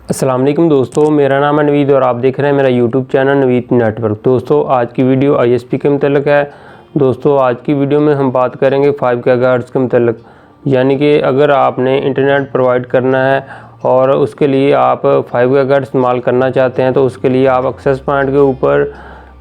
अस्सलाम वालेकुम दोस्तों, मेरा नाम है नवीद और आप देख रहे हैं मेरा यूट्यूब चैनल नवीद नेटवर्क। दोस्तों आज की वीडियो ISP के मतलब है। दोस्तों आज की वीडियो में हम बात करेंगे 5 गीगाहर्ट्ज़ के मतलब, यानी कि अगर आपने इंटरनेट प्रोवाइड करना है और उसके लिए आप 5 गीगाहर्ट्ज़ इस्तेमाल करना चाहते हैं, तो उसके लिए आप एक्सेस पॉइंट के ऊपर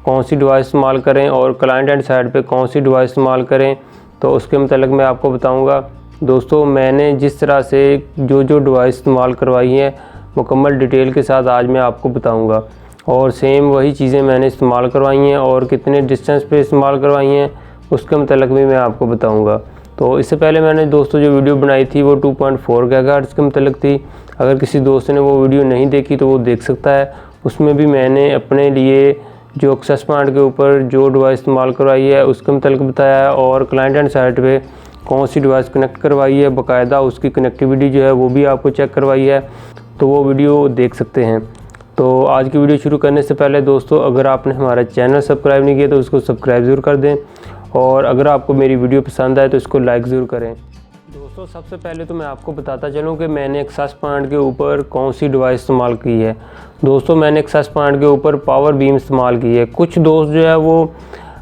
कौन सी डिवाइस इस्तेमाल करें और क्लाइंट एंड साइड पर कौन सी डिवाइस इस्तेमाल करें, तो उसके मतलब मैं आपको बताऊँगा। दोस्तों मैंने जिस तरह से जो डिवाइस इस्तेमाल करवाई है मुकम्मल डिटेल के साथ आज मैं आपको बताऊंगा, और सेम वही चीज़ें मैंने इस्तेमाल करवाई हैं और कितने डिस्टेंस पे इस्तेमाल करवाई हैं उसके मतलब भी मैं आपको बताऊंगा। तो इससे पहले मैंने दोस्तों जो वीडियो बनाई थी वो 2.4 गीगाहर्ट्ज़ के मतलब थी। अगर किसी दोस्त ने वो वीडियो नहीं देखी तो वो देख सकता है। उसमें भी मैंने अपने लिए जो एक्सेस पॉइंट के ऊपर जो डिवाइस इस्तेमाल करवाई है उसके मतलब बताया है, और क्लाइंट एंड साइट पे कौन सी डिवाइस कनेक्ट करवाई है, बाकायदा उसकी कनेक्टिविटी जो है वो भी आपको चेक करवाई है, तो वो वीडियो देख सकते हैं। तो आज की वीडियो शुरू करने से पहले दोस्तों अगर आपने हमारा चैनल सब्सक्राइब नहीं किया तो उसको सब्सक्राइब ज़रूर कर दें, और अगर आपको मेरी वीडियो पसंद आए तो इसको लाइक ज़रूर करें। दोस्तों सबसे पहले तो मैं आपको बताता चलूँ कि मैंने एक्सेस पॉइंट के ऊपर कौन सी डिवाइस इस्तेमाल की है। दोस्तों मैंने एक्सेस पॉइंट के ऊपर पावर बीम इस्तेमाल की है। कुछ दोस्त जो है वो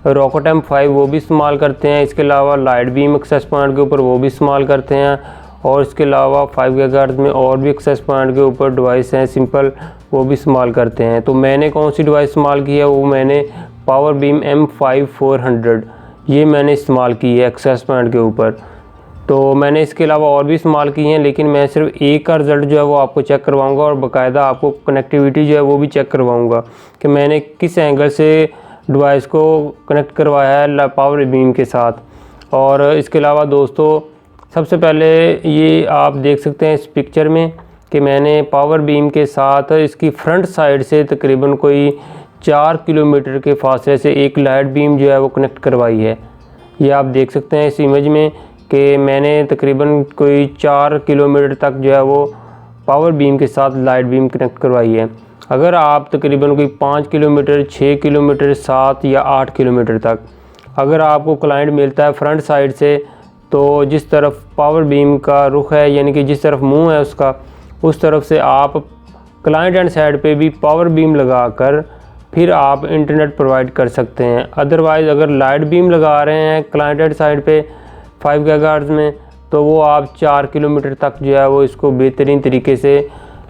रॉकेट M5 वो भी इस्तेमाल करते हैं। इसके अलावा लाइट बीम एक्सेस पॉइंट के ऊपर वो भी इस्तेमाल करते हैं, और इसके अलावा 5 गीगाहर्ट्ज़ में और भी एक्सेस पॉइंट के ऊपर डिवाइस हैं सिंपल, वो भी इस्तेमाल करते हैं। तो मैंने कौन सी डिवाइस इस्तेमाल की है, वो मैंने पावर बीम M5 400 ये मैंने इस्तेमाल की है एक्सेस पॉइंट के ऊपर। तो मैंने इसके अलावा और भी इस्तेमाल की हैं, लेकिन मैं सिर्फ एक का रिज़ल्ट जो है वो आपको चेक करवाऊँगा, और बाकायदा आपको कनेक्टिविटी जो है वो भी चेक करवाऊँगा कि मैंने किस एंगल से डिवाइस को कनेक्ट करवाया है पावर बीम के साथ। और इसके अलावा दोस्तों सबसे पहले ये आप देख सकते हैं इस पिक्चर में कि मैंने पावर बीम के साथ इसकी फ्रंट साइड से तकरीबन कोई 4 किलोमीटर के फासले से एक लाइट बीम जो है वो कनेक्ट करवाई है। ये आप देख सकते हैं इस इमेज में कि मैंने तकरीबन कोई 4 किलोमीटर तक जो है वो पावर बीम के साथ लाइट बीम कनेक्ट करवाई है। अगर आप तकरीबन कोई 5 किलोमीटर, 6 किलोमीटर, 7 या 8 किलोमीटर तक अगर आपको क्लाइंट मिलता है फ्रंट साइड से, तो जिस तरफ पावर बीम का रुख है यानी कि जिस तरफ मुंह है उसका, उस तरफ से आप क्लाइंट एंड साइड पे भी पावर बीम लगाकर फिर आप इंटरनेट प्रोवाइड कर सकते हैं। अदरवाइज़ अगर लाइट बीम लगा रहे हैं क्लाइंट एंड साइड पे 5 गीगाहर्ट्ज़ में, तो वो आप 4 किलोमीटर तक जो है वो इसको बेहतरीन तरीके से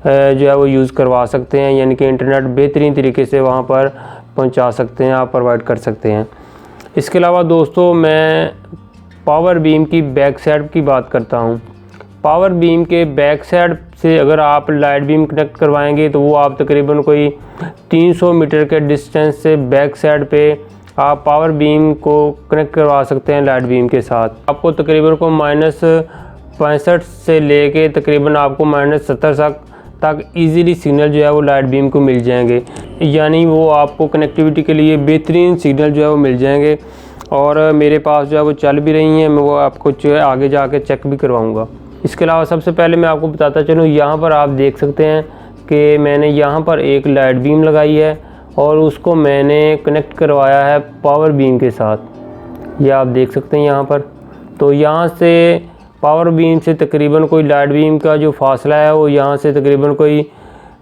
जो है वो यूज़ करवा सकते हैं, यानी कि इंटरनेट बेहतरीन तरीके से वहाँ पर पहुँचा सकते हैं, आप प्रोवाइड कर सकते हैं। इसके अलावा दोस्तों मैं पावर बीम की बैक साइड की बात करता हूँ। पावर बीम के बैक साइड से अगर आप लाइट बीम कनेक्ट करवाएंगे तो वो आप तकरीबन कोई 300 मीटर के डिस्टेंस से बैक साइड पे आप पावर बीम को कनेक्ट करवा सकते हैं लाइट बीम के साथ। आपको तकरीबन को -65 से लेके तकरीबन आपको -70 तक इजीली सिग्नल जो है वो लाइट बीम को मिल जाएंगे, यानी वो आपको कनेक्टिविटी के लिए बेहतरीन सिग्नल जो है वो मिल जाएंगे। और मेरे पास जो है वो चल भी रही हैं, मैं वो आपको जो है आगे जाके चेक भी करवाऊंगा। इसके अलावा सबसे पहले मैं आपको बताता चलूँ, यहाँ पर आप देख सकते हैं कि मैंने यहाँ पर एक लाइट बीम लगाई है और उसको मैंने कनेक्ट करवाया है पावर बीम के साथ। ये आप देख सकते हैं यहाँ पर। तो यहाँ से पावर बीम से तकरीबन कोई लाइट बीम का जो फासला है वो यहाँ से तकरीबन कोई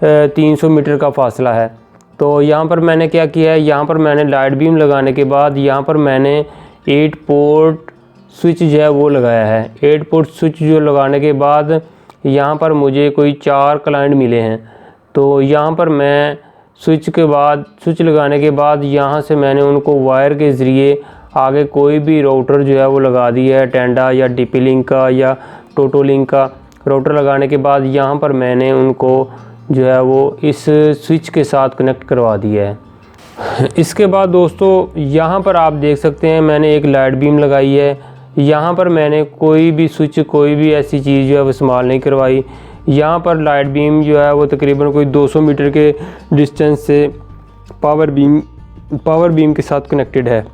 300 मीटर का फासला है। तो यहाँ पर मैंने क्या किया है, यहाँ पर मैंने लाइट बीम लगाने के बाद यहाँ पर मैंने 8 पोर्ट स्विच जो है वो लगाया है। 8 पोर्ट स्विच जो लगाने के बाद यहाँ पर मुझे कोई 4 क्लाइंट मिले हैं। तो यहाँ पर मैं स्विच लगाने के बाद यहाँ से मैंने उनको वायर के ज़रिए आगे कोई भी राउटर जो है वो लगा दिया है, टेंडा या डीपी लिंक का या टोटो लिंक का राउटर लगाने के बाद यहाँ पर मैंने उनको जो है वो इस स्विच के साथ कनेक्ट करवा दिया है। इसके बाद दोस्तों यहाँ पर आप देख सकते हैं मैंने एक लाइट बीम लगाई है। यहाँ पर मैंने कोई भी स्विच, कोई भी ऐसी चीज़ जो है वो इस्तेमाल नहीं करवाई। यहाँ पर लाइट बीम जो है वो तकरीबन कोई 200 मीटर के डिस्टेंस से पावर बीम के साथ कनेक्टेड है।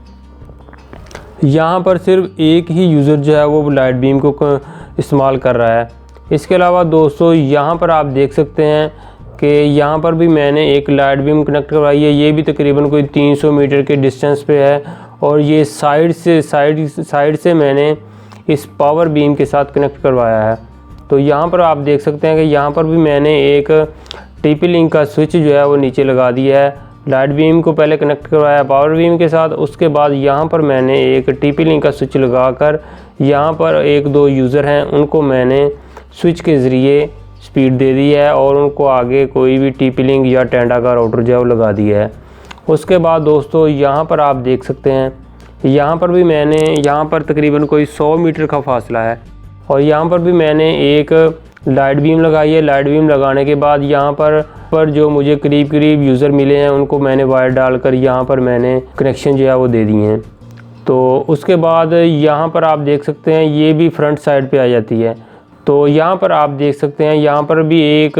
यहाँ पर सिर्फ एक ही यूज़र जो है वो लाइट बीम को इस्तेमाल कर रहा है। इसके अलावा दोस्तों यहाँ पर आप देख सकते हैं कि यहाँ पर भी मैंने एक लाइट बीम कनेक्ट करवाई है। ये भी तकरीबन कोई 300 मीटर के डिस्टेंस पे है, और ये साइड से मैंने इस पावर बीम के साथ कनेक्ट करवाया है। तो यहाँ पर आप देख सकते हैं कि यहाँ पर भी मैंने एक टीपी लिंक का स्विच जो है वो नीचे लगा दिया है। लाइट बीम को पहले कनेक्ट करवाया पावर बीम के साथ, उसके बाद यहाँ पर मैंने एक टीपी लिंक का स्विच लगाकर यहाँ पर 1-2 यूज़र हैं उनको मैंने स्विच के ज़रिए स्पीड दे दी है और उनको आगे कोई भी टीपी लिंक या टेंडा का राउटर जो है वो लगा दिया है। उसके बाद दोस्तों यहाँ पर आप देख सकते हैं, यहाँ पर भी मैंने यहाँ पर तकरीबन कोई 100 मीटर का फासला है और यहाँ पर भी मैंने एक लाइट बीम लगाई है। लाइट बीम लगाने के बाद यहाँ पर जो मुझे करीब यूज़र मिले हैं उनको मैंने वायर डालकर यहाँ पर मैंने कनेक्शन जो है वो दे दिए हैं। तो उसके बाद यहाँ पर आप देख सकते हैं ये भी फ्रंट साइड पे आ जाती है। तो यहाँ पर आप देख सकते हैं यहाँ पर भी एक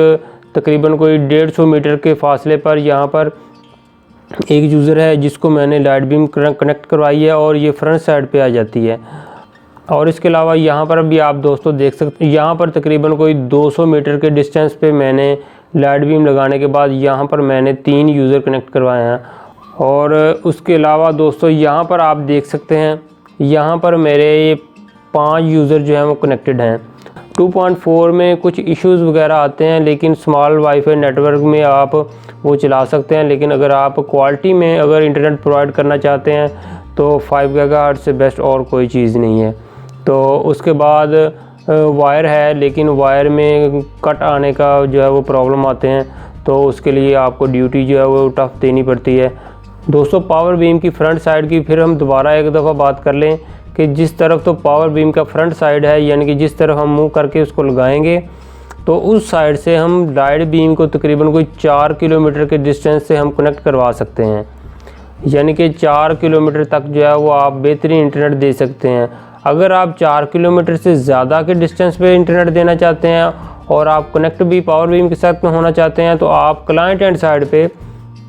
तकरीबन कोई 150 मीटर के फासले पर यहाँ पर एक यूज़र है जिसको मैंने लाइट बीम कनेक्ट करवाई है और ये फ्रंट साइड पे आ जाती है। और इसके अलावा यहाँ पर भी आप दोस्तों देख सकते हैं यहाँ पर तकरीबन कोई 200 मीटर के डिस्टेंस पे मैंने लाइट बीम लगाने के बाद यहाँ पर मैंने 3 यूज़र कनेक्ट करवाए हैं। और उसके अलावा दोस्तों यहाँ पर आप देख सकते हैं यहाँ पर मेरे 5 यूज़र जो हैं वो कनेक्टेड हैं। 2.4 में कुछ इश्यूज़ वगैरह आते हैं, लेकिन स्मॉल वाईफाई नेटवर्क में आप वो चला सकते हैं। लेकिन अगर आप क्वालिटी में अगर इंटरनेट प्रोवाइड करना चाहते हैं तो 5 गीगाहर्ट्ज़ से बेस्ट और कोई चीज़ नहीं है। तो उसके बाद वायर है, लेकिन वायर में कट आने का जो है वो प्रॉब्लम आते हैं, तो उसके लिए आपको ड्यूटी जो है वो टफ देनी पड़ती है। दोस्तों पावर बीम की फ्रंट साइड की फिर हम दोबारा एक दफ़ा बात कर लें कि जिस तरफ तो पावर बीम का फ्रंट साइड है, यानी कि जिस तरफ हम मुँह करके उसको लगाएंगे तो उस साइड से हम लाइट बीम को तकरीबन कोई 4 किलोमीटर के डिस्टेंस से हम कनेक्ट करवा सकते हैं। यानी कि 4 किलोमीटर तक जो है वो आप बेहतरीन इंटरनेट दे सकते हैं। अगर आप 4 किलोमीटर से ज़्यादा के डिस्टेंस पे इंटरनेट देना चाहते हैं और आप कनेक्ट भी पावर बीम के साथ में होना चाहते हैं तो आप क्लाइंट एंड साइड पे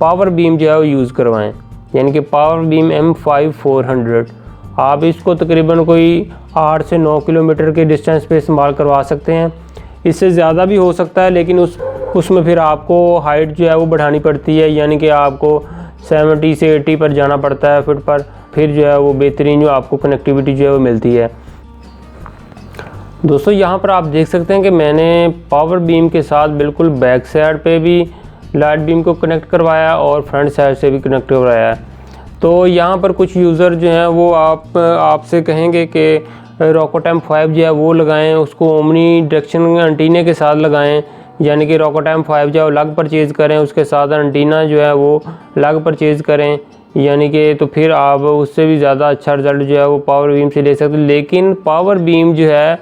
पावर बीम जो है वो यूज़ करवाएं, यानी कि पावर बीम M5400। आप इसको तकरीबन कोई 8 से 9 किलोमीटर के डिस्टेंस पे इस्तेमाल करवा सकते हैं। इससे ज़्यादा भी हो सकता है, लेकिन उसमें फिर आपको हाइट जो है वो बढ़ानी पड़ती है, यानी कि आपको 70 से 80 पर जाना पड़ता है फीट पर, फिर जो है वो बेहतरीन जो आपको कनेक्टिविटी जो है वो मिलती है। दोस्तों यहाँ पर आप देख सकते हैं कि मैंने पावर बीम के साथ बिल्कुल बैक साइड पे भी लाइट बीम को कनेक्ट करवाया और फ्रंट साइड से भी कनेक्ट करवाया है। तो यहाँ पर कुछ यूज़र जो हैं वो आपसे कहेंगे कि रोकोटैम 5 जो है वो लगाएं, उसको ओमनी डायरेक्शन एंटीना के साथ लगाएं, यानी कि रोकोटैम 5 जो है अलग परचेज़ करें, उसके साथ एंटीना जो है वो अलग परचेज़ करें, यानी कि तो फिर आप उससे भी ज़्यादा अच्छा रिज़ल्ट जो है वो पावर बीम से ले सकते हैं। लेकिन पावर बीम जो है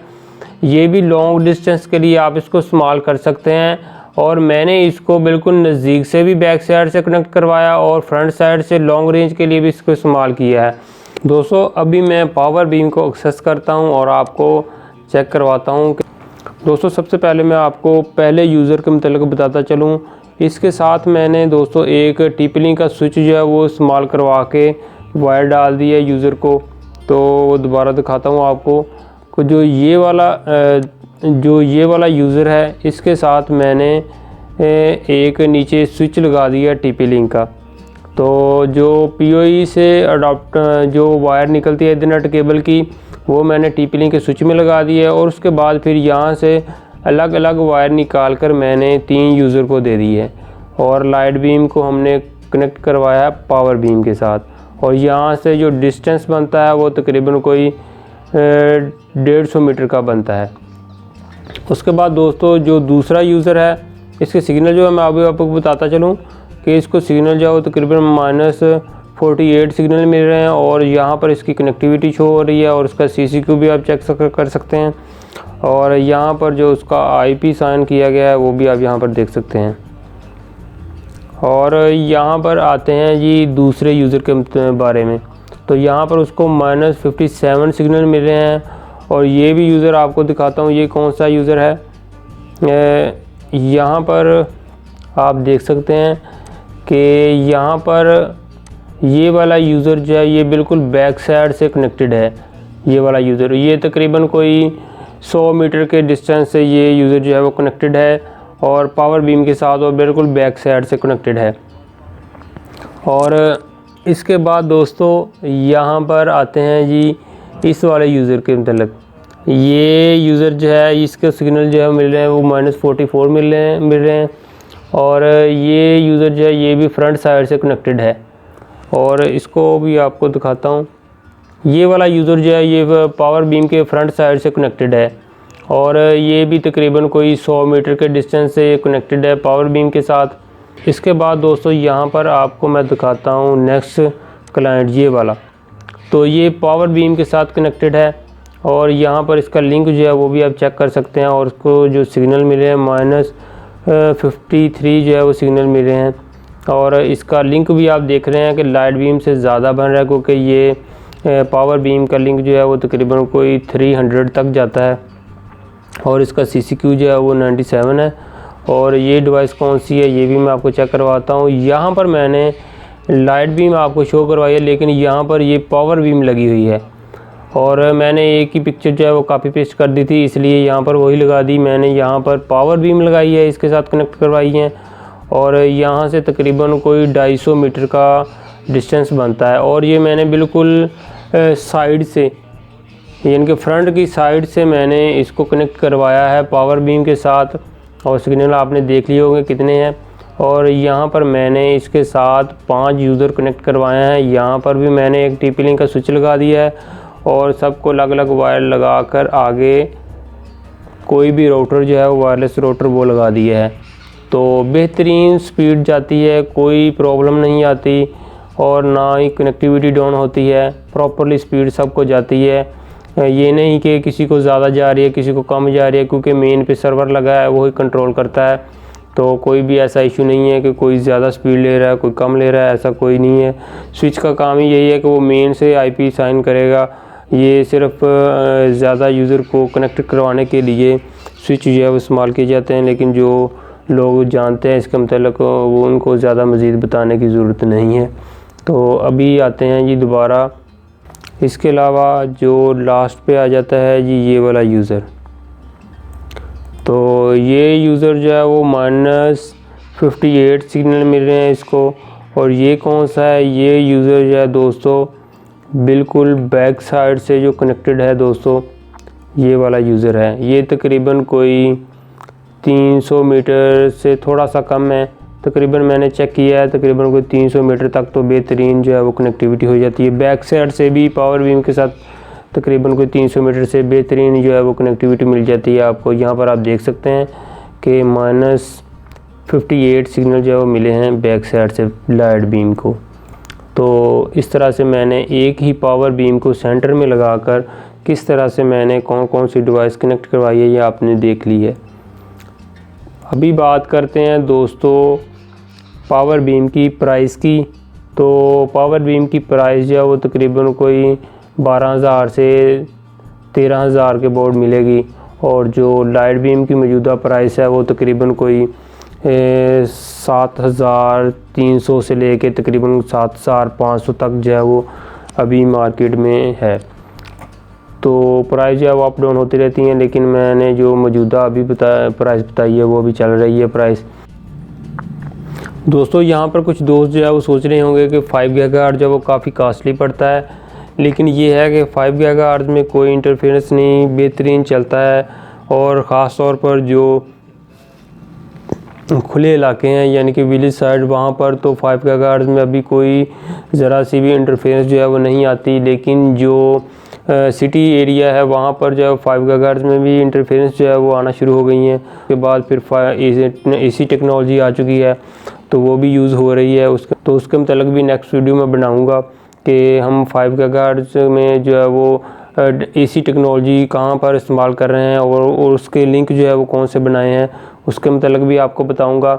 ये भी लॉन्ग डिस्टेंस के लिए आप इसको इस्तेमाल कर सकते हैं और मैंने इसको बिल्कुल नज़दीक से भी बैक साइड से कनेक्ट करवाया और फ्रंट साइड से लॉन्ग रेंज के लिए भी इसको इस्तेमाल किया है। दोस्तों अभी मैं पावर बीम को एक्सेस करता हूं और आपको चेक करवाता हूं कि दोस्तों सबसे पहले मैं आपको पहले यूज़र के मतलब बताता चलूं। इसके साथ मैंने दोस्तों एक टीपी लिंक का स्विच जो है वो इस्तेमाल करवा के वायर डाल दी है यूज़र को। तो दोबारा दिखाता हूँ आपको, जो ये वाला यूज़र है इसके साथ मैंने एक नीचे स्विच लगा दिया टीपी लिंक का। तो जो PoE से जो वायर निकलती है इथरनेट केबल की, वो मैंने टीपी लिंक के स्विच में लगा दी है और उसके बाद फिर यहाँ से अलग अलग वायर निकाल कर मैंने 3 यूज़र को दे दी है और लाइट बीम को हमने कनेक्ट करवाया है पावर बीम के साथ। और यहाँ से जो डिस्टेंस बनता है वो तकरीबन कोई 150 मीटर का बनता है। उसके बाद दोस्तों जो दूसरा यूज़र है इसके सिग्नल जो है मैं अभी आपको बताता चलूँ कि इसको सिग्नल जो है तकरीबन -48 सिग्नल मिल रहे हैं और यहाँ पर इसकी कनेक्टिविटी शो हो रही है और उसका CCQ भी आप चेक कर सकते हैं और यहाँ पर जो उसका IP साइन किया गया है वो भी आप यहाँ पर देख सकते हैं। और यहाँ पर आते हैं जी दूसरे यूज़र के बारे में, तो यहाँ पर उसको -57 सिग्नल मिल रहे हैं और ये भी यूज़र आपको दिखाता हूँ ये कौन सा यूज़र है। यहाँ पर आप देख सकते हैं कि यहाँ पर ये वाला यूज़र जो है ये बिल्कुल बैक साइड से कनेक्टेड है। ये वाला यूज़र ये तकरीबन कोई 100 मीटर के डिस्टेंस से ये यूज़र जो है वो कनेक्टेड है और पावर बीम के साथ और बिल्कुल बैक साइड से कनेक्टेड है। और इसके बाद दोस्तों यहाँ पर आते हैं जी इस वाले यूज़र के मतलब, ये यूज़र जो है इसके सिग्नल जो है मिल रहे हैं वो -44 मिल रहे हैं और ये यूज़र जो है ये भी फ्रंट साइड से कनेक्टेड है। और इसको भी आपको दिखाता हूँ। ये वाला यूज़र जो है ये पावर बीम के फ्रंट साइड से कनेक्टेड है और ये भी तकरीबन कोई 100 मीटर के डिस्टेंस से कनेक्टेड है पावर बीम के साथ। इसके बाद दोस्तों यहाँ पर आपको मैं दिखाता हूँ नेक्स्ट क्लाइंट ये वाला। तो ये पावर बीम के साथ कनेक्टेड है और यहाँ पर इसका लिंक जो है वो भी आप चेक कर सकते हैं। और उसको जो सिग्नल मिले हैं -53 जो है वो सिग्नल मिले हैं। और इसका लिंक भी आप देख रहे हैं कि लाइट बीम से ज़्यादा बन रहा है, क्योंकि ये पावर बीम का लिंक जो है वो तकरीबन कोई 300 तक जाता है। और इसका CCQ जो है वो 97 है। और ये डिवाइस कौन सी है ये भी मैं आपको चेक करवाता हूँ। यहाँ पर मैंने लाइट बीम आपको शो करवाई है, लेकिन यहाँ पर ये पावर बीम लगी हुई है और मैंने एक ही पिक्चर जो है वो कॉपी पेस्ट कर दी थी, इसलिए यहाँ पर वही लगा दी। मैंने यहाँ पर पावर बीम लगाई है, इसके साथ कनेक्ट करवाई है और यहाँ से तकरीबन कोई 250 मीटर का डिस्टेंस बनता है। और ये मैंने बिल्कुल साइड से, यानी कि फ्रंट की साइड से मैंने इसको कनेक्ट करवाया है पावर बीम के साथ। और सिग्नल आपने देख लिए होंगे कितने हैं। और यहाँ पर मैंने इसके साथ 5 यूज़र कनेक्ट करवाए हैं। यहाँ पर भी मैंने एक TP-Link का स्विच लगा दिया है और सबको अलग अलग वायर लगाकर आगे कोई भी राउटर जो है वो वायरलेस राउटर वो लगा दिया है। तो बेहतरीन स्पीड जाती है, कोई प्रॉब्लम नहीं आती और ना ही कनेक्टिविटी डाउन होती है, प्रॉपरली स्पीड सबको जाती है। ये नहीं कि किसी को ज़्यादा जा रही है किसी को कम जा रही है, क्योंकि मेन पे सर्वर लगा है वही कंट्रोल करता है। तो कोई भी ऐसा इशू नहीं है कि कोई ज़्यादा स्पीड ले रहा है कोई कम ले रहा है, ऐसा कोई नहीं है। स्विच का काम ही यही है कि वो मेन से IP साइन करेगा। ये सिर्फ ज़्यादा यूज़र को कनेक्ट करवाने के लिए स्विच जो है वो इस्तेमाल किए जाते हैं, लेकिन जो लोग जानते हैं इसके मतलब वो उनको ज़्यादा मज़ीद बताने की ज़रूरत नहीं है। तो अभी आते हैं जी दोबारा। इसके अलावा जो लास्ट पे आ जाता है जी ये वाला यूज़र। तो ये यूज़र जो है वो -58 सिग्नल मिल रहे हैं इसको। और ये कौन सा है, ये यूज़र जो है दोस्तों बिल्कुल बैक साइड से जो कनेक्टेड है दोस्तों, ये वाला यूज़र है। ये तकरीबन कोई 300 मीटर से थोड़ा सा कम है, तकरीबन मैंने चेक किया है तकरीबन कोई 300 मीटर तक तो बेहतरीन जो है वो कनेक्टिविटी हो जाती है। बैक साइड से भी पावर बीम के साथ तकरीबन कोई 300 मीटर से बेहतरीन जो है वो कनेक्टिविटी मिल जाती है आपको। यहाँ पर आप देख सकते हैं कि -58 सिग्नल जो है वो मिले हैं बैक साइड से लाइट बीम को। तो इस तरह से मैंने एक ही पावर बीम को सेंटर में लगाकर किस तरह से मैंने कौन कौन सी डिवाइस कनेक्ट करवाई है ये आपने देख ली है। अभी बात करते हैं दोस्तों पावर बीम की प्राइस की। तो पावर बीम की प्राइस जो है वो तकरीबन कोई 12,000 से 13,000 के बोर्ड मिलेगी। और जो लाइट बीम की मौजूदा प्राइस है वो तकरीबन कोई 7,300 से लेके तकरीबन 7,500 तक जो है वो अभी मार्केट में है। तो प्राइस जो है वो अप डाउन होती रहती हैं, लेकिन मैंने जो मौजूदा अभी प्राइस बताई है वो अभी चल रही है प्राइस। दोस्तों यहाँ पर कुछ दोस्त जो है वो सोच रहे होंगे कि 5 GHz जो है वो काफ़ी कॉस्टली पड़ता है, लेकिन ये है कि 5 GHz में कोई इंटरफेरेंस नहीं, बेहतरीन चलता है। और ख़ास तौर पर जो खुले इलाके हैं यानी कि विलेज साइड, वहाँ पर तो 5 GHz में अभी कोई ज़रा सी भी इंटरफेरेंस जो है वो नहीं आती। लेकिन जो सिटी एरिया है वहाँ पर जो है 5 GHz में भी इंटरफेरेंस जो है वो आना शुरू हो गई हैं। उसके बाद फिर AC टेक्नोलॉजी आ चुकी है तो वो भी यूज़ हो रही है। उसके मतलब भी नेक्स्ट वीडियो में बनाऊँगा कि हम 5 GHz में जो है वो AC टेक्नोलॉजी कहाँ पर इस्तेमाल कर रहे हैं और उसके लिंक जो है वो कौन से बनाए हैं, उसके मतलब भी आपको बताऊँगा।